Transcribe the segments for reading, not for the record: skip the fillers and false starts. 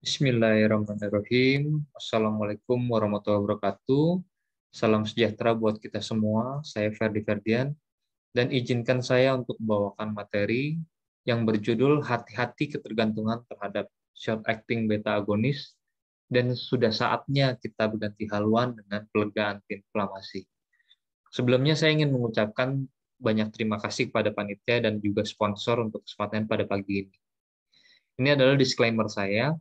Bismillahirrahmanirrahim. Assalamualaikum warahmatullahi wabarakatuh. Salam sejahtera buat kita semua. Saya Ferdi Ferdian dan izinkan saya untuk membawakan materi yang berjudul Hati-hati ketergantungan terhadap short acting beta agonis dan sudah saatnya kita berganti haluan dengan pelega antiinflamasi. Sebelumnya saya ingin mengucapkan banyak terima kasih kepada panitia dan juga sponsor untuk kesempatan pada pagi ini. Ini adalah disclaimer saya.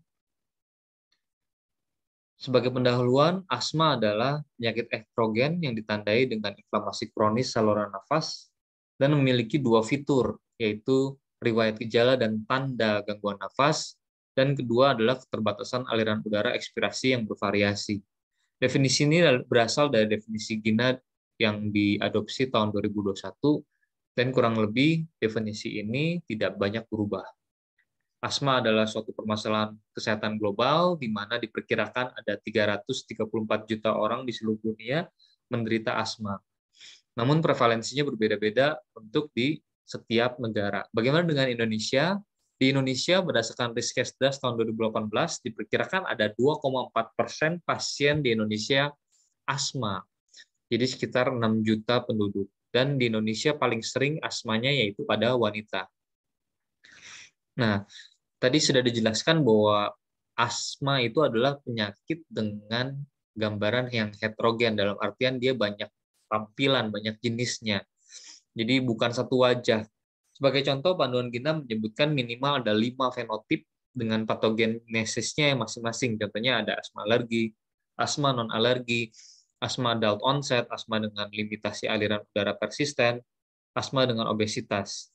Sebagai pendahuluan, asma adalah penyakit ektrogen yang ditandai dengan inflamasi kronis saluran nafas dan memiliki dua fitur, yaitu riwayat gejala dan tanda gangguan nafas, dan kedua adalah keterbatasan aliran udara ekspirasi yang bervariasi. Definisi ini berasal dari definisi GINA yang diadopsi tahun 2021, dan kurang lebih definisi ini tidak banyak berubah. Asma adalah suatu permasalahan kesehatan global di mana diperkirakan ada 334 juta orang di seluruh dunia menderita asma. Namun prevalensinya berbeda-beda untuk di setiap negara. Bagaimana dengan Indonesia? Di Indonesia berdasarkan Riskesdas tahun 2018 diperkirakan ada 2,4% pasien di Indonesia asma. Jadi sekitar 6 juta penduduk. Dan di Indonesia paling sering asmanya yaitu pada wanita. Nah, tadi sudah dijelaskan bahwa asma itu adalah penyakit dengan gambaran yang heterogen, dalam artian dia banyak tampilan, banyak jenisnya. Jadi bukan satu wajah. Sebagai contoh, panduan GINA menyebutkan minimal ada 5 fenotip dengan patogenesisnya yang masing-masing. Contohnya ada asma alergi, asma non-alergi, asma adult onset, asma dengan limitasi aliran udara persisten, asma dengan obesitas.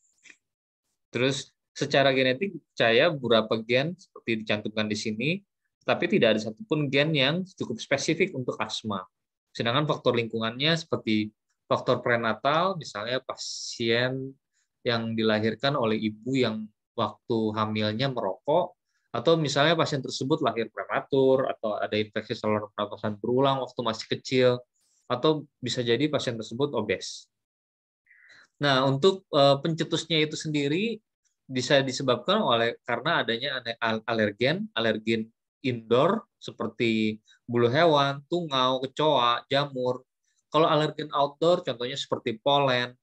Terus secara genetik percaya beberapa gen seperti dicantumkan di sini, tapi tidak ada satupun gen yang cukup spesifik untuk asma. Sedangkan faktor lingkungannya seperti faktor prenatal, misalnya pasien yang dilahirkan oleh ibu yang waktu hamilnya merokok, atau misalnya pasien tersebut lahir prematur, atau ada infeksi saluran pernapasan berulang waktu masih kecil, atau bisa jadi pasien tersebut obes. Nah, untuk pencetusnya itu sendiri bisa disebabkan karena adanya alergen indoor seperti bulu hewan, tungau, kecoa, jamur. Kalau alergen outdoor contohnya seperti pollen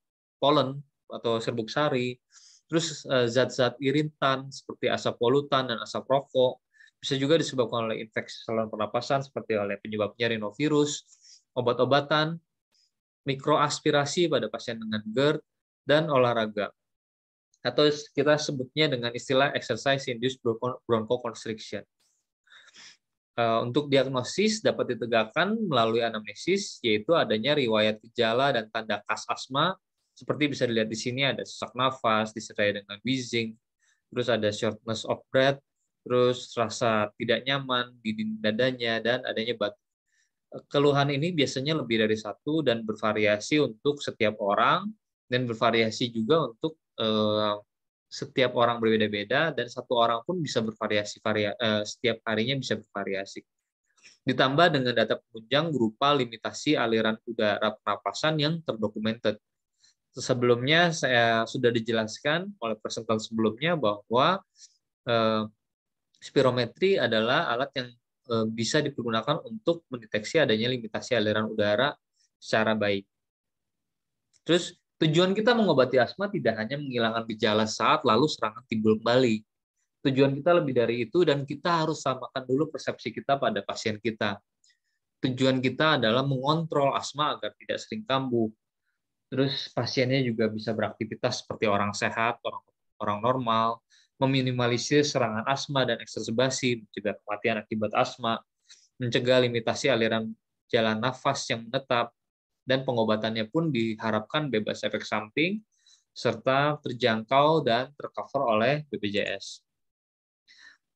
atau serbuk sari, terus zat-zat iritan seperti asap polutan dan asap rokok, bisa juga disebabkan oleh infeksi saluran pernapasan seperti oleh penyebabnya rhinovirus, obat-obatan, mikroaspirasi pada pasien dengan GERD, dan olahraga. Atau kita sebutnya dengan istilah exercise-induced bronchoconstriction. Untuk diagnosis dapat ditegakkan melalui anamnesis, yaitu adanya riwayat gejala dan tanda khas asma, seperti bisa dilihat di sini ada sesak nafas, disertai dengan wheezing, terus ada shortness of breath, terus rasa tidak nyaman di dinding dadanya, dan adanya batuk. Keluhan ini biasanya lebih dari satu dan bervariasi untuk setiap orang, dan bervariasi juga untuk setiap orang berbeda-beda, dan satu orang pun bisa bervariasi, setiap harinya bisa bervariasi. Ditambah dengan data penunjang berupa limitasi aliran udara pernapasan yang terdokumented. Sebelumnya saya sudah dijelaskan oleh presentasi sebelumnya bahwa spirometri adalah alat yang bisa dipergunakan untuk mendeteksi adanya limitasi aliran udara secara baik. Terus tujuan kita mengobati asma tidak hanya menghilangkan gejala saat lalu serangan timbul kembali. Tujuan kita lebih dari itu dan kita harus samakan dulu persepsi kita pada pasien kita. Tujuan kita adalah mengontrol asma agar tidak sering kambuh. Terus pasiennya juga bisa beraktivitas seperti orang sehat, orang normal, meminimalisir serangan asma dan eksersibasi, mencegah kematian akibat asma, mencegah limitasi aliran jalan nafas yang menetap, dan pengobatannya pun diharapkan bebas efek samping, serta terjangkau dan tercover oleh BPJS.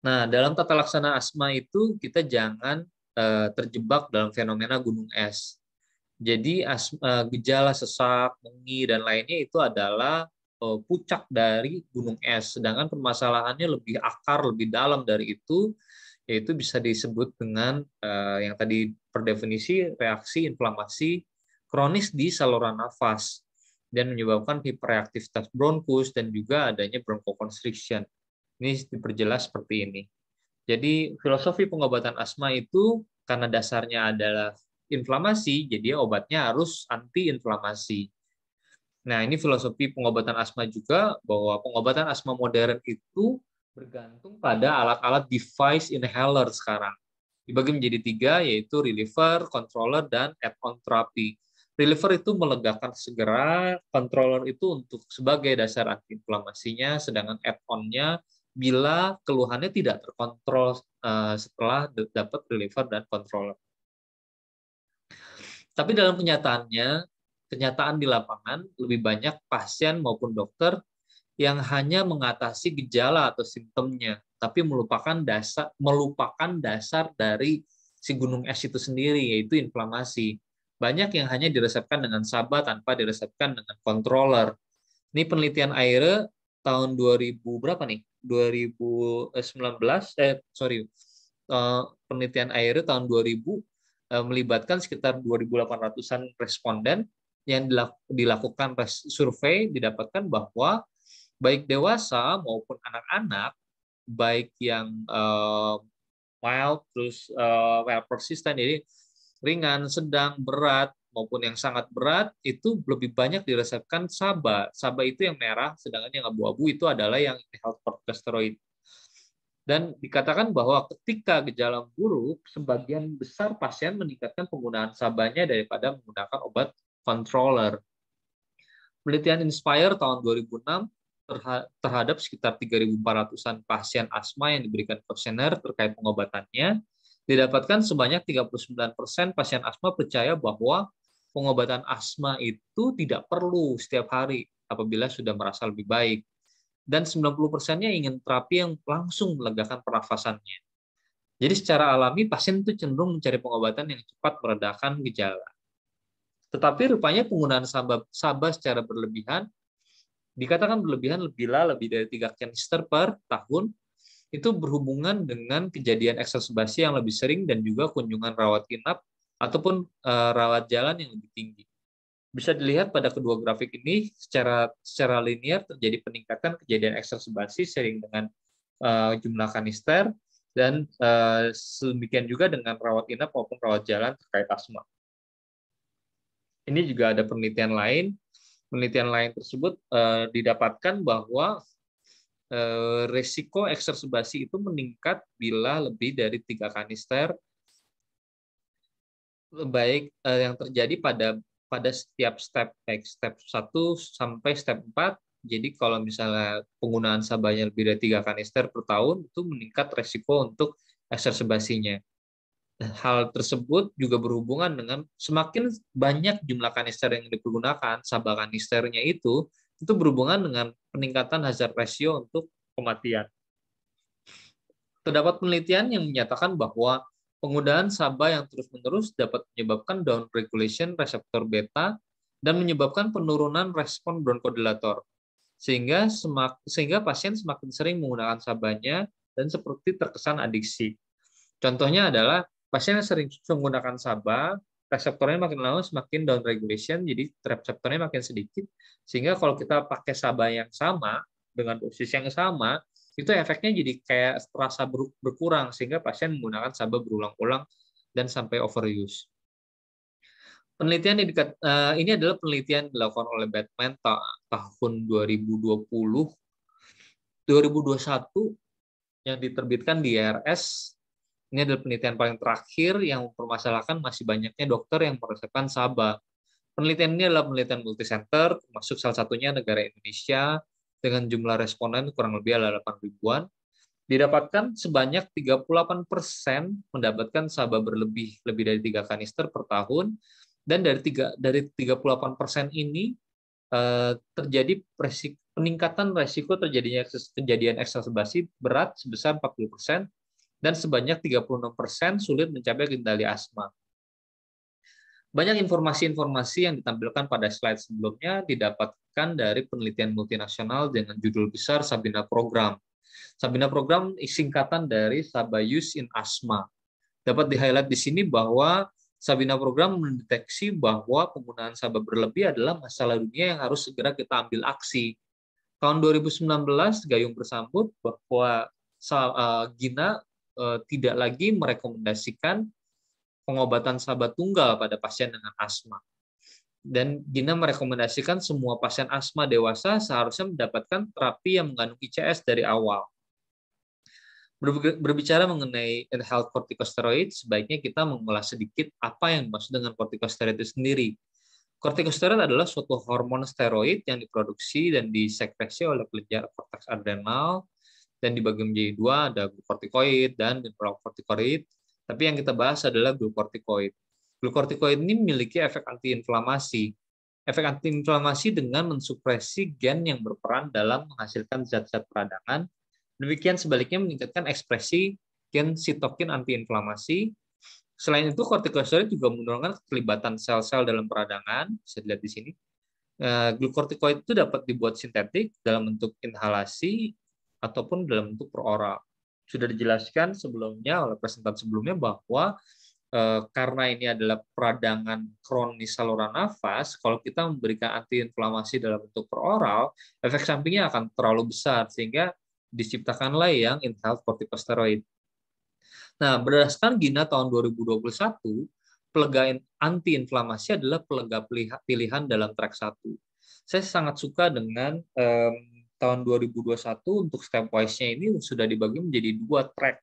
Nah, dalam tata laksana asma itu kita jangan terjebak dalam fenomena gunung es. Jadi gejala sesak, nyeri, dan lainnya itu adalah puncak dari gunung es. Sedangkan permasalahannya lebih akar, lebih dalam dari itu, yaitu bisa disebut dengan yang tadi per definisi reaksi inflamasi kronis di saluran nafas dan menyebabkan hiperaktivitas bronkus dan juga adanya bronchoconstriction. Ini diperjelas seperti ini. Jadi filosofi pengobatan asma itu karena dasarnya adalah inflamasi, jadi obatnya harus anti-inflamasi. Nah, ini filosofi pengobatan asma juga, bahwa pengobatan asma modern itu bergantung pada alat-alat device inhaler sekarang. Dibagi menjadi tiga, yaitu reliever, controller, dan add-on terapi. Reliever itu melegakan segera, controller itu untuk sebagai dasar antiinflamasinya, sedangkan add-on-nya bila keluhannya tidak terkontrol setelah dapat reliever dan controller. Tapi dalam kenyataan di lapangan, lebih banyak pasien maupun dokter yang hanya mengatasi gejala atau simptomnya, tapi melupakan dasar dari si gunung es itu sendiri, yaitu inflamasi. Banyak yang hanya diresepkan dengan SABA tanpa diresepkan dengan controller. Ini penelitian Aire tahun 2000 berapa nih? 2019, penelitian Aire tahun 2000 melibatkan sekitar 2.800-an responden yang dilakukan survei, didapatkan bahwa baik dewasa maupun anak-anak, baik yang mild terus mild persisten, jadi ringan, sedang, berat maupun yang sangat berat, itu lebih banyak diresepkan SABA. SABA itu yang merah, sedangkan yang abu-abu itu adalah yang inhaled corticosteroid. Dan dikatakan bahwa ketika gejala buruk, sebagian besar pasien meningkatkan penggunaan SABA-nya daripada menggunakan obat controller. Penelitian Inspire tahun 2006 terhadap sekitar 3.400-an pasien asma yang diberikan kuesioner terkait pengobatannya, didapatkan sebanyak 39% pasien asma percaya bahwa pengobatan asma itu tidak perlu setiap hari apabila sudah merasa lebih baik. Dan 90%-nya ingin terapi yang langsung melegakan pernafasannya. Jadi secara alami pasien itu cenderung mencari pengobatan yang cepat meredakan gejala. Tetapi rupanya penggunaan SABA secara berlebihan, dikatakan berlebihan bila lebih dari 3 kanister per tahun, itu berhubungan dengan kejadian ekserbasi yang lebih sering dan juga kunjungan rawat inap ataupun rawat jalan yang lebih tinggi. Bisa dilihat pada kedua grafik ini, secara linear terjadi peningkatan kejadian ekserbasi sering dengan jumlah kanister, dan sedemikian juga dengan rawat inap maupun rawat jalan terkait asma. Ini juga ada penelitian lain. Penelitian lain tersebut didapatkan bahwa resiko ekserbasi itu meningkat bila lebih dari 3 kanister, baik yang terjadi pada setiap step, baik step 1 sampai step 4. Jadi kalau misalnya penggunaan SABA-nya lebih dari 3 kanister per tahun, itu meningkat resiko untuk ekserbasinya. Hal tersebut juga berhubungan dengan semakin banyak jumlah kanister yang digunakan, SABA kanisternya itu berhubungan dengan peningkatan hazard ratio untuk kematian. Terdapat penelitian yang menyatakan bahwa penggunaan SABA yang terus-menerus dapat menyebabkan down regulation reseptor beta dan menyebabkan penurunan respon bronkodilator, sehingga pasien semakin sering menggunakan SABA-nya dan seperti terkesan adiksi. Contohnya adalah pasien yang sering menggunakan SABA, reseptornya makin lama semakin down regulation, jadi reseptornya makin sedikit, sehingga kalau kita pakai SABA yang sama dengan dosis yang sama, itu efeknya jadi kayak terasa berkurang, sehingga pasien menggunakan SABA berulang-ulang dan sampai overuse. Penelitian ini adalah penelitian dilakukan oleh Batman tahun 2020, 2021 yang diterbitkan di IRS. Ini adalah penelitian paling terakhir yang mempermasalahkan masih banyaknya dokter yang meresepkan SABA. Penelitian ini adalah penelitian multisenter, termasuk salah satunya negara Indonesia, dengan jumlah responden kurang lebih adalah 8 ribuan. Didapatkan sebanyak 38% mendapatkan SABA berlebih lebih dari 3 kanister per tahun, dan dari 38% ini terjadi peningkatan resiko terjadinya kejadian ekserbasi berat sebesar 40%, dan sebanyak 36% sulit mencapai kendali asma. Banyak informasi-informasi yang ditampilkan pada slide sebelumnya didapatkan dari penelitian multinasional dengan judul besar Sabina Program. Sabina Program singkatan dari SABA Use in Asthma. Dapat di-highlight di sini bahwa Sabina Program mendeteksi bahwa penggunaan SABA berlebih adalah masalah dunia yang harus segera kita ambil aksi. Tahun 2019, Gayung bersambut bahwa Gina tidak lagi merekomendasikan pengobatan sahabat tunggal pada pasien dengan asma. Dan Gina merekomendasikan semua pasien asma dewasa seharusnya mendapatkan terapi yang mengandung ICS dari awal. Berbicara mengenai inhaled corticosteroid, sebaiknya kita mengulas sedikit apa yang dimaksud dengan corticosteroid itu sendiri. Kortikosteroid adalah suatu hormon steroid yang diproduksi dan disekresi oleh kelenjar korteks adrenal dan dibagi menjadi dua, ada glukortikoid dan mineralokortikoid. Tapi yang kita bahas adalah glukortikoid. Glukortikoid ini memiliki efek antiinflamasi. Efek antiinflamasi dengan mensupresi gen yang berperan dalam menghasilkan zat-zat peradangan. Demikian sebaliknya meningkatkan ekspresi gen sitokin antiinflamasi. Selain itu, kortikosteroid juga menurunkan keterlibatan sel-sel dalam peradangan, bisa dilihat di sini. Glukortikoid itu dapat dibuat sintetik dalam bentuk inhalasi ataupun dalam bentuk peroral. Sudah dijelaskan sebelumnya oleh presentan sebelumnya bahwa karena ini adalah peradangan kronis saluran nafas, kalau kita memberikan antiinflamasi dalam bentuk peroral, efek sampingnya akan terlalu besar sehingga diciptakanlah yang inhaled corticosteroid. Nah, berdasarkan Gina tahun 2021, pelega antiinflamasi adalah pelega pilihan dalam track 1. Saya sangat suka dengan tahun 2021 untuk stepwise-nya ini sudah dibagi menjadi 2 track.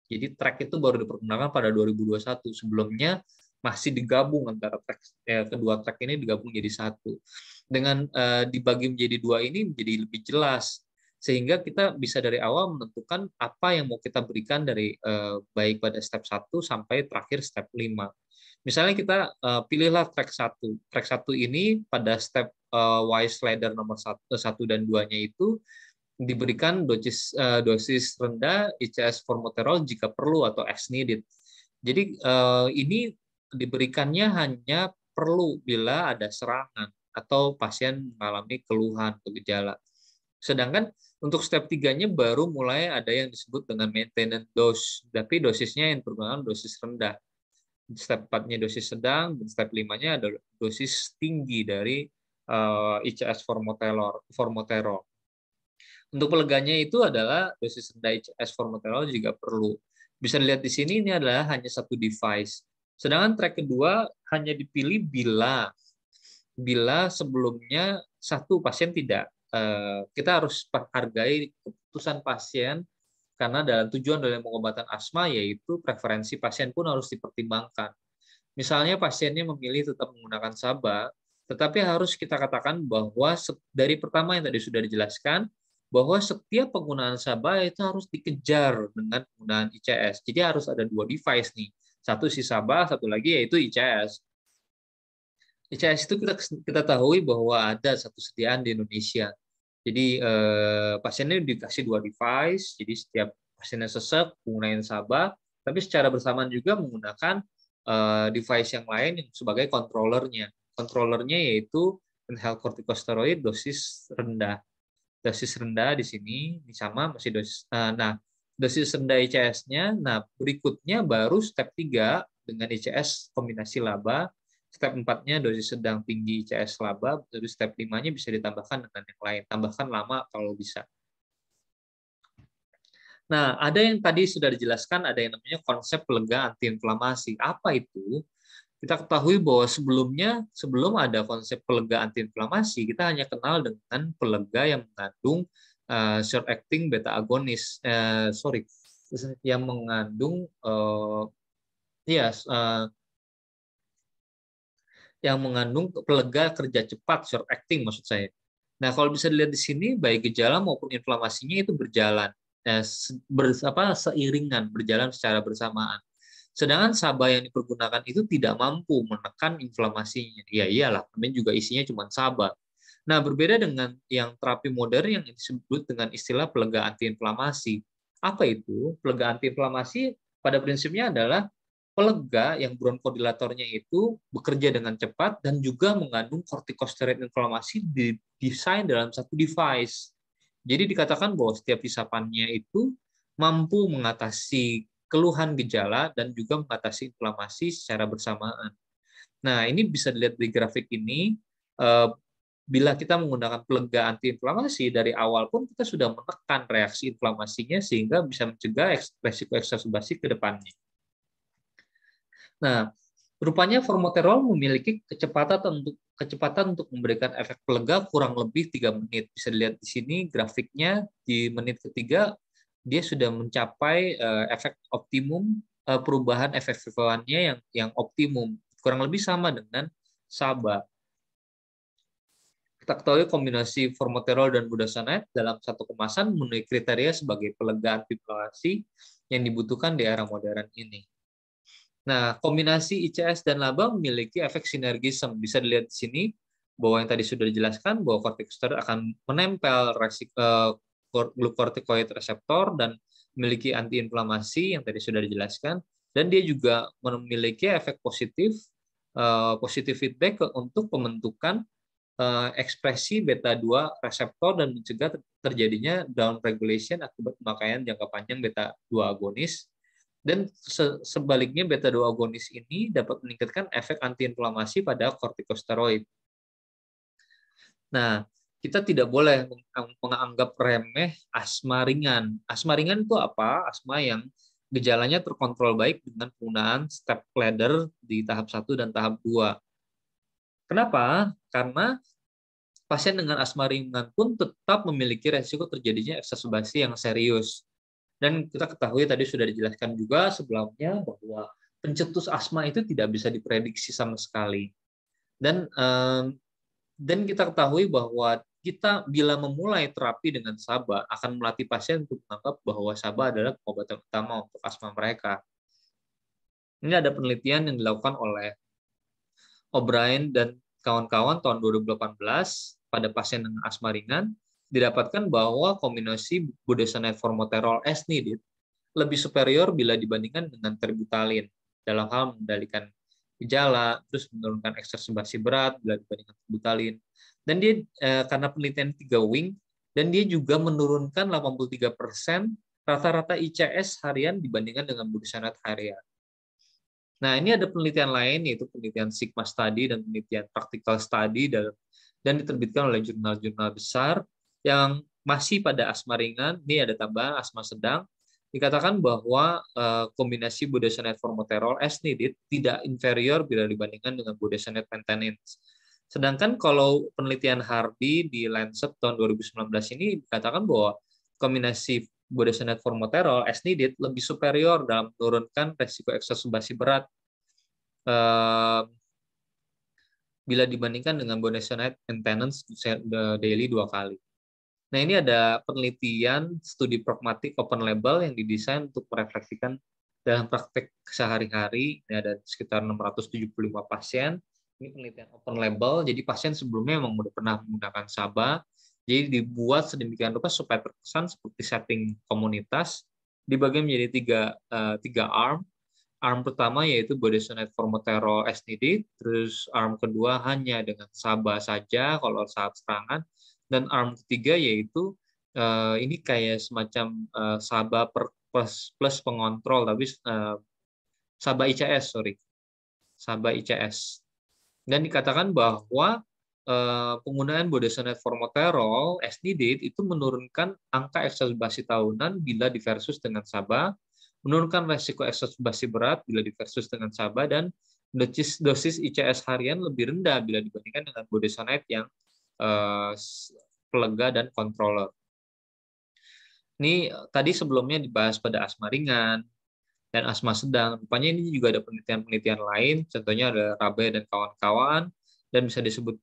Jadi track itu baru dipergunakan pada 2021. Sebelumnya masih digabung antara track, kedua track ini digabung jadi 1. Dengan dibagi menjadi 2 ini menjadi lebih jelas, sehingga kita bisa dari awal menentukan apa yang mau kita berikan dari baik pada step 1 sampai terakhir step 5. Misalnya kita pilihlah track 1. Track 1 ini pada step wise ladder nomor 1 dan 2-nya itu diberikan dosis rendah ICS formoterol jika perlu atau as needed. Jadi ini diberikannya hanya perlu bila ada serangan atau pasien mengalami keluhan atau gejala. Sedangkan untuk step 3-nya baru mulai ada yang disebut dengan maintenance dose, tapi dosisnya yang tergolong dosis rendah. Step 4-nya dosis sedang, dan step 5-nya ada dosis tinggi dari ICS formoterol. Untuk peleganya itu adalah dosis rendah ICS formoterol jika perlu. Bisa dilihat di sini ini adalah hanya satu device. Sedangkan track kedua hanya dipilih bila sebelumnya satu pasien tidak. Kita harus hargai keputusan pasien karena dalam tujuan dalam pengobatan asma yaitu preferensi pasien pun harus dipertimbangkan. Misalnya pasiennya memilih tetap menggunakan SABA, tetapi harus kita katakan bahwa dari pertama yang tadi sudah dijelaskan bahwa setiap penggunaan SABA itu harus dikejar dengan penggunaan ICS. Jadi harus ada 2 device nih. Satu si SABA, satu lagi yaitu ICS. ICS itu kita tahu bahwa ada satu sediaan di Indonesia. Jadi pasiennya dikasih 2 device, jadi setiap pasiennya sesek menggunakan SABA, tapi secara bersamaan juga menggunakan device yang lain yang sebagai controllernya. Controllernya yaitu inhaled corticosteroid dosis rendah. Dosis rendah di sini sama masih dosis. Nah, dosis rendah ICS-nya. Nah, berikutnya baru step 3 dengan ICS kombinasi LABA. Step 4-nya dosis sedang tinggi ICS LABA, terus step 5-nya bisa ditambahkan dengan yang lain. Tambahkan lama kalau bisa. Nah, ada yang tadi sudah dijelaskan, ada yang namanya konsep pelega antiinflamasi. Apa itu? Kita ketahui bahwa sebelum ada konsep pelega antiinflamasi, kita hanya kenal dengan pelega yang mengandung short acting beta agonis. Yang mengandung yang mengandung pelega kerja cepat, short acting maksud saya. Nah, kalau bisa dilihat di sini, baik gejala maupun inflamasinya itu berjalan, seiringan, berjalan secara bersamaan. Sedangkan SABA yang dipergunakan itu tidak mampu menekan inflamasinya. Ya iyalah, namanya juga isinya cuma SABA. Nah, berbeda dengan yang terapi modern yang disebut dengan istilah pelega antiinflamasi. Apa itu? Pelega antiinflamasi pada prinsipnya adalah pelega yang bronkodilatornya itu bekerja dengan cepat dan juga mengandung kortikosteroid inflamasi didesain dalam satu device. Jadi dikatakan bahwa setiap hisapannya itu mampu mengatasi keluhan gejala dan juga mengatasi inflamasi secara bersamaan. Nah, ini bisa dilihat di grafik ini bila kita menggunakan pelega antiinflamasi dari awal pun kita sudah menekan reaksi inflamasinya sehingga bisa mencegah resiko eksaserbasi ke depannya. Nah, rupanya formoterol memiliki kecepatan untuk memberikan efek pelega kurang lebih 3 menit. Bisa dilihat di sini grafiknya di menit ketiga dia sudah mencapai efek optimum, perubahan efek vivalannya yang optimum, kurang lebih sama dengan SABA. Kita ketahui kombinasi formoterol dan budesonide dalam satu kemasan memenuhi kriteria sebagai pelega antiinflamasi yang dibutuhkan di era modern ini. Nah, kombinasi ICS dan LABA memiliki efek sinergisme. Bisa dilihat di sini bahwa yang tadi sudah dijelaskan bahwa kortikosteroid akan menempel glukortikoid reseptor dan memiliki antiinflamasi yang tadi sudah dijelaskan, dan dia juga memiliki efek positif feedback untuk pembentukan ekspresi beta 2 reseptor dan mencegah terjadinya down regulation akibat pemakaian jangka panjang beta 2 agonis. Dan sebaliknya beta 2 agonis ini dapat meningkatkan efek antiinflamasi pada kortikosteroid. Nah, kita tidak boleh menganggap remeh asma ringan. Asma ringan itu apa? Asma yang gejalanya terkontrol baik dengan penggunaan step ladder di tahap 1 dan tahap 2. Kenapa? Karena pasien dengan asma ringan pun tetap memiliki resiko terjadinya eksaserbasi yang serius. Dan kita ketahui tadi sudah dijelaskan juga sebelumnya bahwa pencetus asma itu tidak bisa diprediksi sama sekali. Dan kita ketahui bahwa kita bila memulai terapi dengan SABA akan melatih pasien untuk menganggap bahwa SABA adalah pengobatan utama untuk asma mereka. Ini ada penelitian yang dilakukan oleh O'Brien dan kawan-kawan tahun 2018 pada pasien dengan asma ringan, didapatkan bahwa kombinasi budesonide formoterol as-needed lebih superior bila dibandingkan dengan terbutalin dalam hal mengendalikan gejala, terus menurunkan eksaserbasi berat bila dibandingkan terbutalin. Dan dia karena penelitian 3 wing, dan dia juga menurunkan 83% rata-rata ICS harian dibandingkan dengan budesonide harian. Nah, ini ada penelitian lain, yaitu penelitian Sigma Study dan penelitian Practical Study, dan diterbitkan oleh jurnal-jurnal besar yang masih pada asma ringan. Ini ada tambahan asma sedang. Dikatakan bahwa kombinasi budesonide formoterol as needed tidak inferior bila dibandingkan dengan budesonide maintenance. Sedangkan kalau penelitian Hardy di Lancet tahun 2019 ini dikatakan bahwa kombinasi budesonide formoterol as needed lebih superior dalam menurunkan resiko eksaserbasi berat bila dibandingkan dengan budesonide maintenance daily 2 kali. Nah, ini ada penelitian studi pragmatik open label yang didesain untuk merefleksikan dalam praktek sehari-hari. Ini ada sekitar 675 pasien. Ini penelitian open label, jadi pasien sebelumnya memang sudah pernah menggunakan SABA, jadi dibuat sedemikian rupa supaya terkesan seperti setting komunitas, dibagi menjadi tiga arm. Arm pertama yaitu budesonide formoterol as needed, terus arm kedua hanya dengan SABA saja kalau saat serangan, dan arm ketiga yaitu ini kayak semacam SABA plus pengontrol, tapi SABA ICS, SABA ICS. Dan dikatakan bahwa penggunaan budesonide formoterol as needed itu menurunkan angka eksaserbasi tahunan bila diversus dengan SABA, menurunkan resiko eksaserbasi berat bila diversus dengan SABA, dan dosis ICS harian lebih rendah bila dibandingkan dengan budesonide yang pelega dan controller. Ini tadi sebelumnya dibahas pada asma ringan dan asma sedang. Rupanya ini juga ada penelitian-penelitian lain, contohnya ada Rabe dan kawan-kawan, dan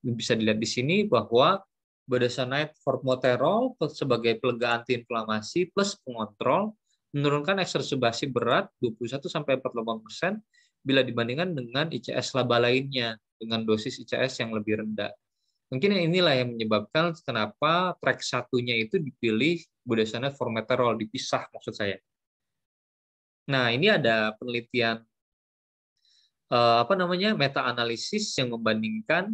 bisa dilihat di sini bahwa budesonide formoterol sebagai pelega antiinflamasi plus pengontrol menurunkan eksaserbasi berat 21-48% bila dibandingkan dengan ICS laba lainnya dengan dosis ICS yang lebih rendah. Mungkin inilah yang menyebabkan kenapa track satunya itu dipilih budesonide formoterol, dipisah maksud saya. Nah, ini ada penelitian meta-analisis yang membandingkan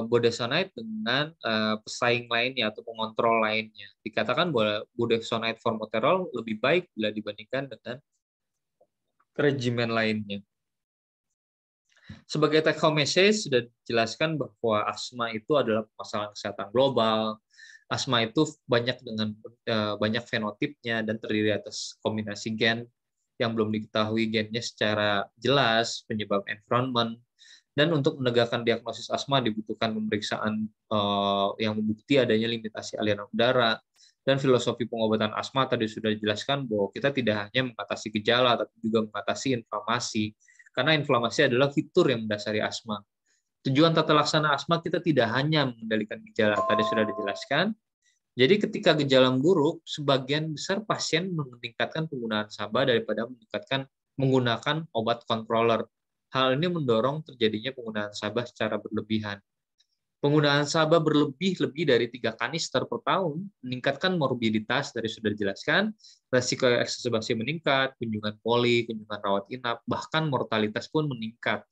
budesonide dengan pesaing lainnya atau pengontrol lainnya. Dikatakan bahwa budesonide formoterol lebih baik bila dibandingkan dengan regimen lainnya. Sebagai take home message sudah dijelaskan bahwa asma itu adalah permasalahan kesehatan global. Asma itu banyak fenotipnya dan terdiri atas kombinasi gen yang belum diketahui gennya secara jelas, penyebab environment, dan untuk menegakkan diagnosis asma dibutuhkan pemeriksaan yang membukti adanya limitasi aliran udara. Dan filosofi pengobatan asma tadi sudah dijelaskan bahwa kita tidak hanya mengatasi gejala, tapi juga mengatasi inflamasi. Karena inflamasi adalah fitur yang mendasari asma. Tujuan tata laksana asma kita tidak hanya mengendalikan gejala, tadi sudah dijelaskan. Jadi ketika gejala buruk, sebagian besar pasien meningkatkan penggunaan SABA daripada menggunakan obat controller. Hal ini mendorong terjadinya penggunaan SABA secara berlebihan. Penggunaan SABA berlebih dari 3 kanister per tahun meningkatkan morbiditas dari sudah dijelaskan, resiko ekserbasi meningkat, kunjungan poli, kunjungan rawat inap, bahkan mortalitas pun meningkat.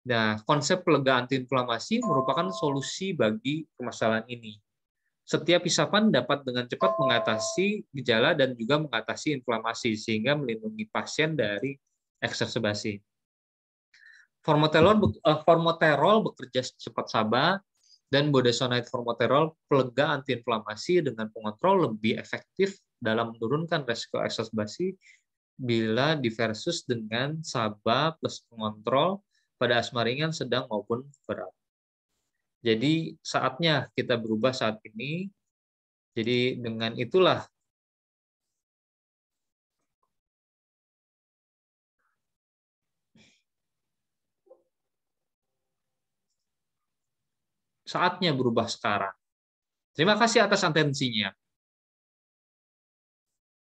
Nah, konsep pelega antiinflamasi merupakan solusi bagi permasalahan ini. Setiap isapan dapat dengan cepat mengatasi gejala dan juga mengatasi inflamasi sehingga melindungi pasien dari ekserbasi. Formoterol bekerja secepat SABA dan budesonide formoterol pelega antiinflamasi dengan pengontrol lebih efektif dalam menurunkan resiko ekserbasi bila versus dengan SABA plus pengontrol pada asma ringan, sedang maupun berat. Jadi saatnya kita berubah saat ini. Jadi dengan itulah saatnya berubah sekarang. Terima kasih atas atensinya.